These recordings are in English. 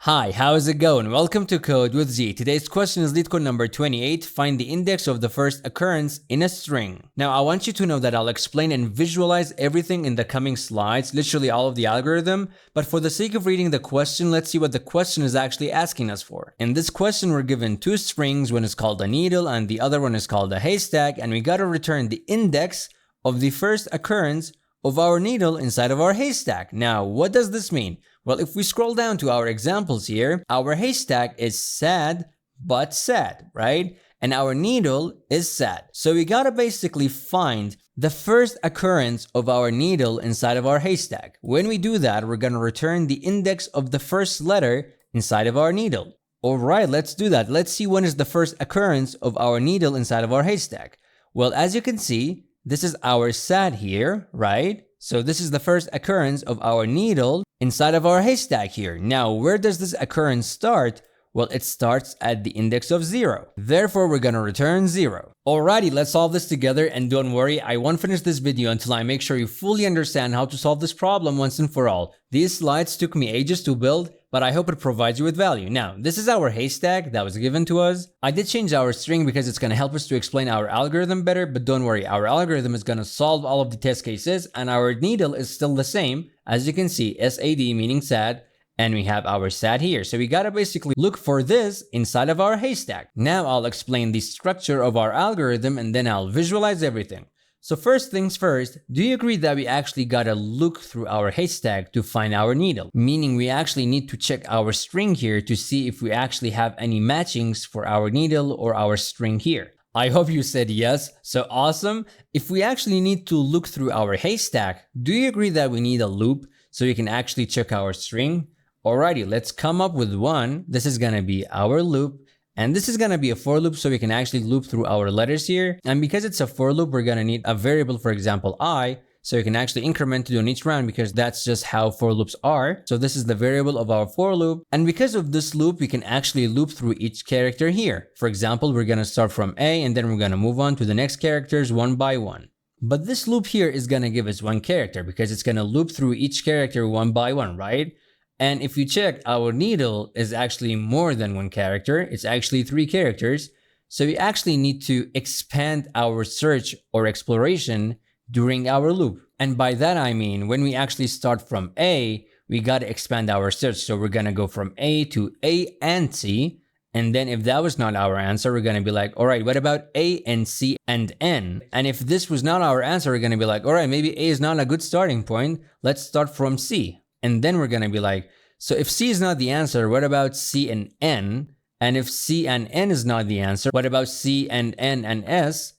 Hi, how's it going? Welcome to Code with Z. Today's question is LeetCode number 28. Find the index of the first occurrence in a string. Now, I want you to know that I'll explain and visualize everything in the coming slides, literally all of the algorithm. But for the sake of reading the question, let's see what the question is actually asking us for. In this question, we're given two strings. One is called a needle and the other one is called a haystack. And we got to return the index of the first occurrence of our needle inside of our haystack. Now, what does this mean? Well, if we scroll down to our examples here, our haystack is sad but sad, right? And our needle is sad. So we gotta basically find the first occurrence of our needle inside of our haystack. When we do that, we're gonna return the index of the first letter inside of our needle. All right, let's do that. Let's see when is the first occurrence of our needle inside of our haystack. Well, as you can see, this is our sad here, right? So this is the first occurrence of our needle inside of our haystack here. Now, where does this occurrence start? Well, it starts at the index of 0. Therefore, we're gonna return 0. Alrighty, let's solve this together, and don't worry, I won't finish this video until I make sure you fully understand how to solve this problem once and for all. These slides took me ages to build, but I hope it provides you with value. Now, this is our haystack that was given to us. I did change our string because it's gonna help us to explain our algorithm better, but don't worry, our algorithm is gonna solve all of the test cases, and our needle is still the same. As you can see, SAD meaning sad, and we have our sad here. So we gotta basically look for this inside of our haystack. Now I'll explain the structure of our algorithm and then I'll visualize everything. So first things first, do you agree that we actually gotta look through our haystack to find our needle? Meaning we actually need to check our string here to see if we actually have any matchings for our needle or our string here. I hope you said yes, so awesome. If we actually need to look through our haystack, do you agree that we need a loop so we can actually check our string? Alrighty, let's come up with one. This is gonna be our loop, and this is gonna be a for loop so we can actually loop through our letters here. And because it's a for loop, we're gonna need a variable, for example, I, so you can actually increment it on each round because that's just how for loops are. So this is the variable of our for loop. And because of this loop, we can actually loop through each character here. For example, we're gonna start from A and then we're gonna move on to the next characters one by one. But this loop here is gonna give us one character because it's gonna loop through each character one by one, right? And if you check, our needle is actually more than one character. It's actually 3 characters. So we actually need to expand our search or exploration during our loop. And by that, I mean, when we actually start from A, we got to expand our search. So we're going to go from A to A and C. And then if that was not our answer, we're going to be like, all right, what about A and C and N? And if this was not our answer, we're going to be like, all right, maybe A is not a good starting point. Let's start from C. And then we're going to be like, so if C is not the answer, what about C and N? And if C and N is not the answer, what about C and N and S?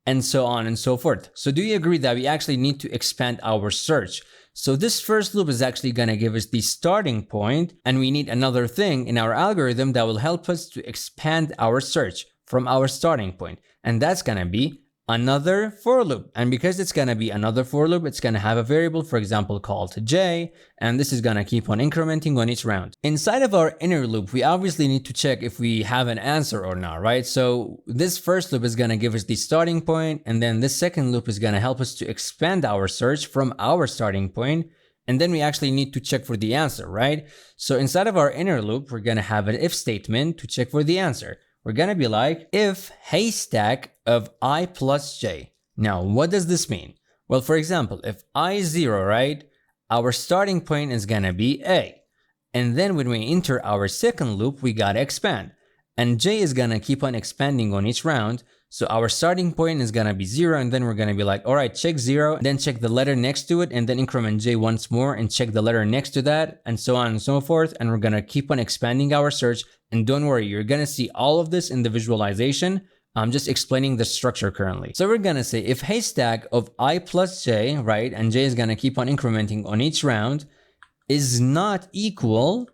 And so on and so forth. So do you agree that we actually need to expand our search? So this first loop is actually going to give us the starting point, and we need another thing in our algorithm that will help us to expand our search from our starting point. And that's going to be another for loop. And because it's going to be another for loop, it's going to have a variable, for example, called j, and this is going to keep on incrementing on each round. Inside of our inner loop, we obviously need to check if we have an answer or not, right? So this first loop is going to give us the starting point, and then this second loop is going to help us to expand our search from our starting point. And then we actually need to check for the answer, right? So inside of our inner loop, we're going to have an if statement to check for the answer. We're gonna be like, if haystack of I plus j. Now, what does this mean? Well, for example, if I is 0, right, our starting point is gonna be A. And then when we enter our second loop, we gotta expand. And j is gonna keep on expanding on each round. So our starting point is gonna be 0, and then we're gonna be like, all right, check 0, then check the letter next to it, and then increment j once more, and check the letter next to that, and so on and so forth. And we're gonna keep on expanding our search. And don't worry, you're gonna see all of this in the visualization. I'm just explaining the structure currently. So we're gonna say if haystack of I plus j, right, and j is gonna keep on incrementing on each round, is not equal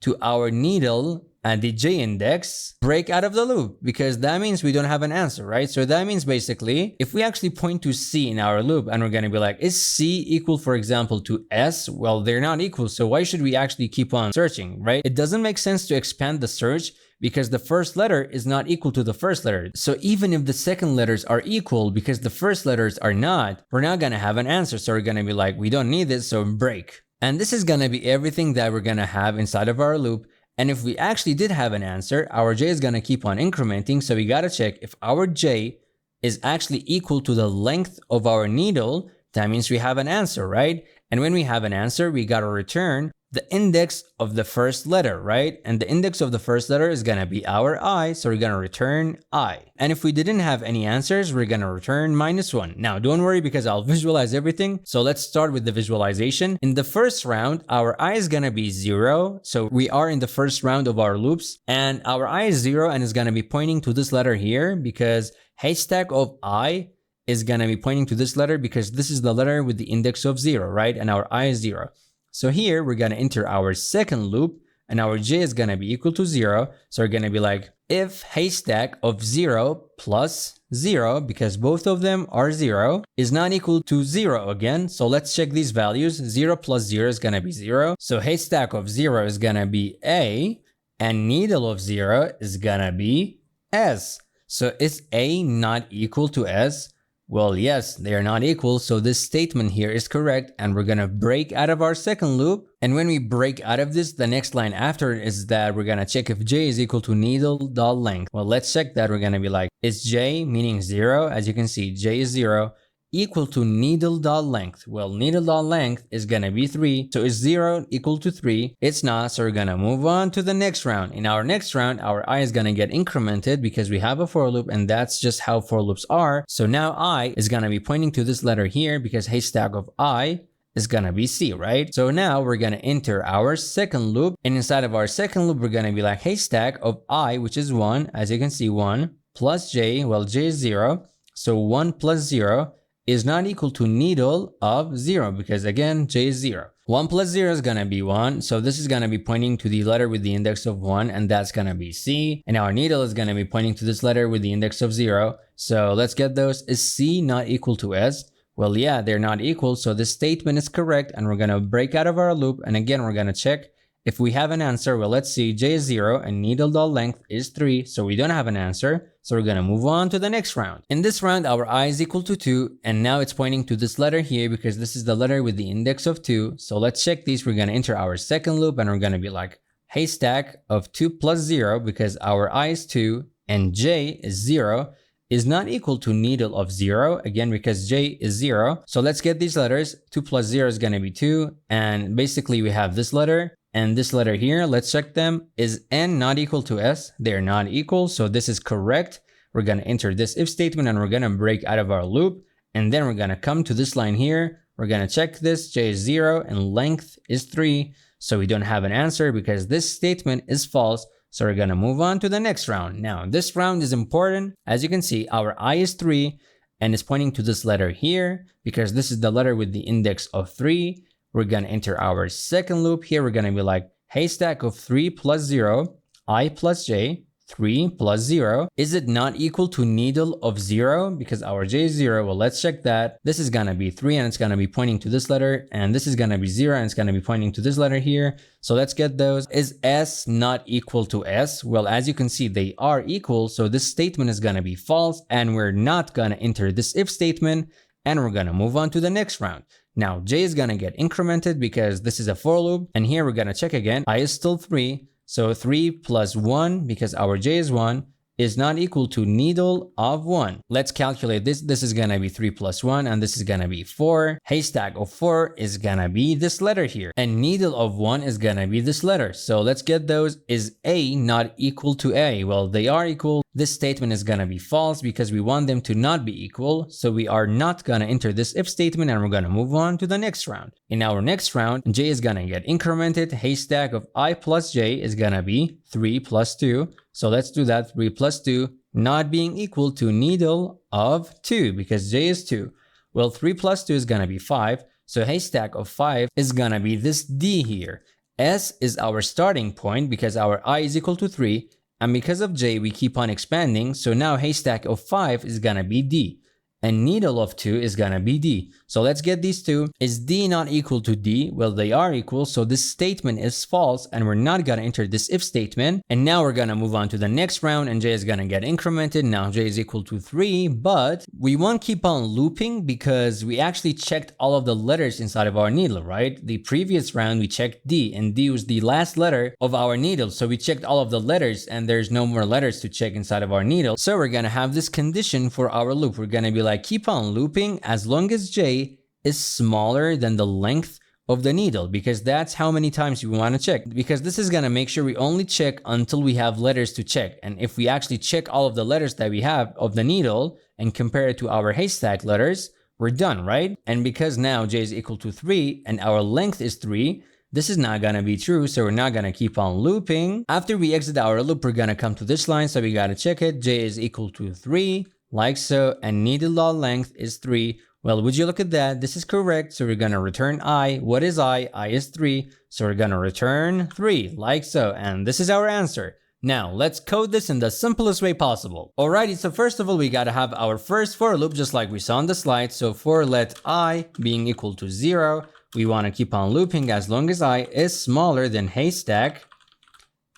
to our needle and the j index, break out of the loop, because that means we don't have an answer, right? So that means basically, if we actually point to C in our loop and we're gonna be like, is C equal, for example, to S? Well, they're not equal, so why should we actually keep on searching, right? It doesn't make sense to expand the search because the first letter is not equal to the first letter. So even if the second letters are equal because the first letters are not, we're not gonna have an answer. So we're gonna be like, we don't need this, so break. And this is gonna be everything that we're gonna have inside of our loop. And if we actually did have an answer, our j is going to keep on incrementing. So we got to check if our j is actually equal to the length of our needle. That means we have an answer, right? And when we have an answer, we got to return the index of the first letter, right? And the index of the first letter is going to be our I, so we're going to return I. And if we didn't have any answers, we're going to return -1. Now, don't worry because I'll visualize everything. So let's start with the visualization. In the first round, our I is going to be 0. So we are in the first round of our loops, and our I is 0 and is going to be pointing to this letter here because haystack of I is going to be pointing to this letter because this is the letter with the index of 0, right? And our I is 0. So here we're going to enter our second loop and our j is going to be equal to 0. So we're going to be like, if haystack of 0 plus 0, because both of them are 0, is not equal to 0 again. So let's check these values. 0 plus 0 is going to be 0. So haystack of 0 is going to be A, and needle of 0 is going to be S. So is A not equal to S? Well, yes, they are not equal, so this statement here is correct, and we're gonna break out of our second loop. And when we break out of this, the next line after is that we're gonna check if j is equal to needle.length. Well, let's check that. We're gonna be like, is j, meaning 0, as you can see, j is 0, equal to needle.length? Well, needle.length is gonna be 3, so is 0 equal to 3? It's not, so we're gonna move on to the next round. In our next round, our I is gonna get incremented because we have a for loop, and that's just how for loops are. So now I is gonna be pointing to this letter here because haystack of I is gonna be C, right? So now we're gonna enter our second loop, and inside of our second loop, we're gonna be like haystack of I, which is 1, as you can see, 1 plus j, well, j is 0, so 1 plus 0 is not equal to needle of 0 because again, j is 0. 1 plus 0 is going to be 1. So this is going to be pointing to the letter with the index of 1, and that's going to be C. And our needle is going to be pointing to this letter with the index of 0. So let's get those. Is C not equal to S? Well, yeah, they're not equal. So this statement is correct, and we're going to break out of our loop. And again, we're going to check if we have an answer. Well, let's see, j is 0 and needle.length is 3. So we don't have an answer. So we're going to move on to the next round. In this round, our I is equal to 2. And now it's pointing to this letter here because this is the letter with the index of 2. So let's check these. We're going to enter our second loop, and we're going to be like haystack of 2 plus 0 because our I is 2 and j is 0 is not equal to needle of 0, again because j is 0. So let's get these letters. 2 plus 0 is going to be 2, and basically we have this letter and this letter here. Let's check them. Is n not equal to s? They're not equal, so this is correct. We're going to enter this if statement, and we're going to break out of our loop, and then we're going to come to this line here. We're going to check this. J is 0 and length is 3, so we don't have an answer because this statement is false. So we're going to move on to the next round. Now, this round is important. As you can see, our I is 3 and it's pointing to this letter here because this is the letter with the index of 3. We're going to enter our second loop here. We're going to be like haystack of 3 plus 0, I plus j, 3 plus 0. Is it not equal to needle of 0? Because our j is 0. Well, let's check that. This is going to be 3 and it's going to be pointing to this letter. And this is going to be 0 and it's going to be pointing to this letter here. So let's get those. Is s not equal to s? Well, as you can see, they are equal. So this statement is going to be false. And we're not going to enter this if statement. And we're going to move on to the next round. Now, j is going to get incremented because this is a for loop. And here we're going to check again. I is still 3. So 3 plus 1, because our j is 1, is not equal to needle of 1. Let's calculate this. This is going to be 3 plus 1, and this is going to be 4. Haystack of 4 is going to be this letter here. And needle of 1 is going to be this letter. So let's get those. Is A not equal to A? Well, they are equal. This statement is going to be false because we want them to not be equal. So we are not going to enter this if statement, and we're going to move on to the next round. In our next round, j is going to get incremented. Haystack of I plus j is going to be 3 plus 2. So let's do that. 3 plus 2 not being equal to needle of 2 because j is 2. Well, 3 plus 2 is going to be 5. So haystack of 5 is going to be this d here. S is our starting point because our I is equal to 3. And because of j, we keep on expanding. So now haystack of 5 is going to be d. and needle of 2 is gonna be D. So let's get these two. Is D not equal to D? Well, they are equal, so this statement is false, and we're not gonna enter this if statement. And now we're gonna move on to the next round, and J is gonna get incremented. Now J is equal to 3, but we won't keep on looping because we actually checked all of the letters inside of our needle, right? The previous round we checked D, and D was the last letter of our needle, so we checked all of the letters, and there's no more letters to check inside of our needle. So we're gonna have this condition for our loop. We're gonna be like, keep on looping as long as J is smaller than the length of the needle, because that's how many times we want to check, because this is going to make sure we only check until we have letters to check. And if we actually check all of the letters that we have of the needle and compare it to our haystack letters, we're done, right? And because now J is equal to 3 and our length is 3, this is not going to be true, so we're not going to keep on looping. After we exit our loop, we're going to come to this line, so we got to check it. J is equal to 3, like so, and needle.length is 3. Well, would you look at that? This is correct, so we're gonna return I. What is I? I is 3, so we're gonna return 3, like so, and this is our answer. Now, let's code this in the simplest way possible. Alrighty, so first of all, we gotta have our first for loop, just like we saw on the slide. So for let I being equal to 0, we wanna keep on looping as long as I is smaller than haystack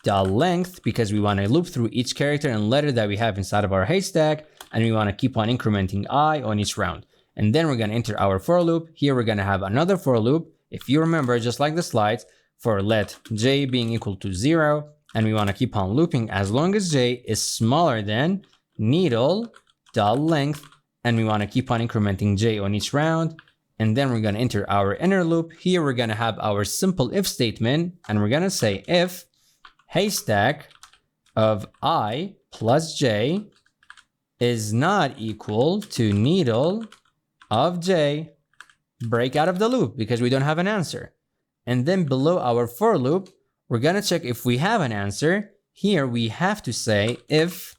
dot length, because we wanna loop through each character and letter that we have inside of our haystack, and we wanna keep on incrementing I on each round. And then we're going to enter our for loop. Here we're going to have another for loop. If you remember, just like the slides, for let J being equal to 0. And we want to keep on looping as long as J is smaller than needle.length. And we want to keep on incrementing J on each round. And then we're going to enter our inner loop. Here we're going to have our simple if statement. And we're going to say if haystack of I plus J is not equal to needle of J, break out of the loop because we don't have an answer. And then below our for loop, we're gonna check if we have an answer. Here we have to say if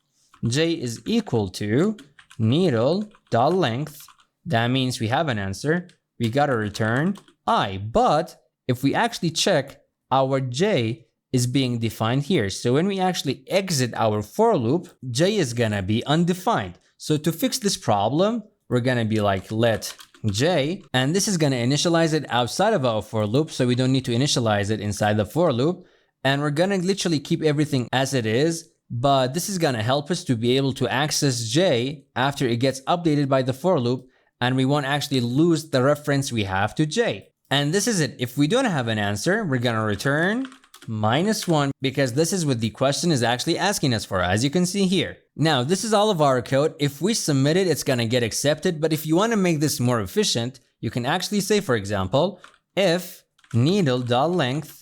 J is equal to needle.length, that means we have an answer. We gotta return I. But if we actually check, our J is being defined here. So when we actually exit our for loop, J is gonna be undefined. So to fix this problem, we're gonna be like let J, and this is gonna initialize it outside of our for loop, so we don't need to initialize it inside the for loop. And we're gonna literally keep everything as it is, but this is gonna help us to be able to access J after it gets updated by the for loop, and we won't actually lose the reference we have to J. And this is it. If we don't have an answer, we're gonna return -1, because this is what the question is actually asking us for, as you can see here. Now, this is all of our code. If we submit it, it's gonna get accepted, but if you wanna make this more efficient, you can actually say, for example, if needle.length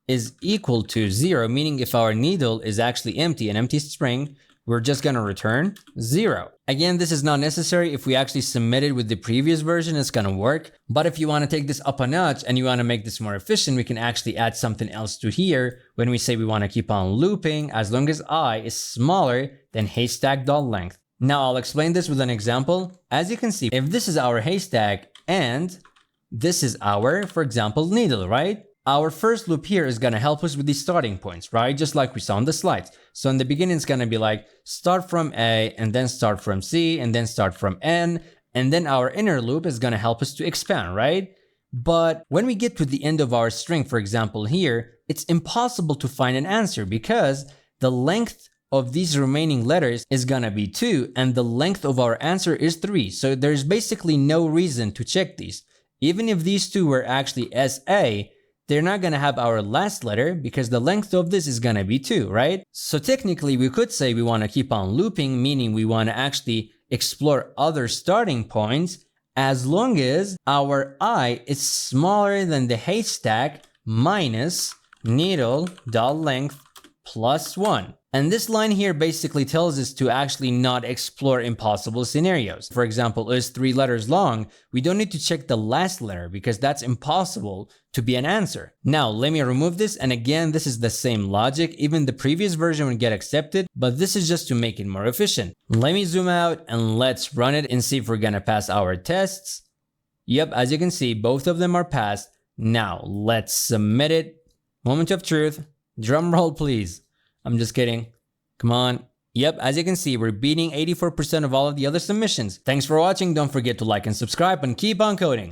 is equal to 0, meaning if our needle is actually empty, an empty string, we're just gonna return 0. Again, this is not necessary. If we actually submit it with the previous version, it's gonna work. But if you wanna take this up a notch and you wanna make this more efficient, we can actually add something else to here when we say we wanna keep on looping as long as I is smaller than haystack.length. Now I'll explain this with an example. As you can see, if this is our haystack and this is our, for example, needle, right? Our first loop here is gonna help us with the starting points, right? Just like we saw on the slides. So in the beginning, it's gonna be like start from A and then start from C and then start from N. And then our inner loop is gonna help us to expand, right? But when we get to the end of our string, for example, here, it's impossible to find an answer because the length of these remaining letters is gonna be 2 and the length of our answer is 3. So there's basically no reason to check these. Even if these two were actually SA, they're not gonna have our last letter because the length of this is gonna be 2, right? So technically we could say we wanna keep on looping, meaning we wanna actually explore other starting points as long as our I is smaller than the haystack minus needle.length plus 1. And this line here basically tells us to actually not explore impossible scenarios. For example, is 3 letters long, we don't need to check the last letter because that's impossible to be an answer. Now, let me remove this, and again, this is the same logic. Even the previous version would get accepted, but this is just to make it more efficient. Let me zoom out and let's run it and see if we're gonna pass our tests. Yep, as you can see, both of them are passed. Now, let's submit it. Moment of truth. Drum roll, please. I'm just kidding. Come on. Yep, as you can see, we're beating 84% of all of the other submissions. Thanks for watching. Don't forget to like and subscribe and keep on coding.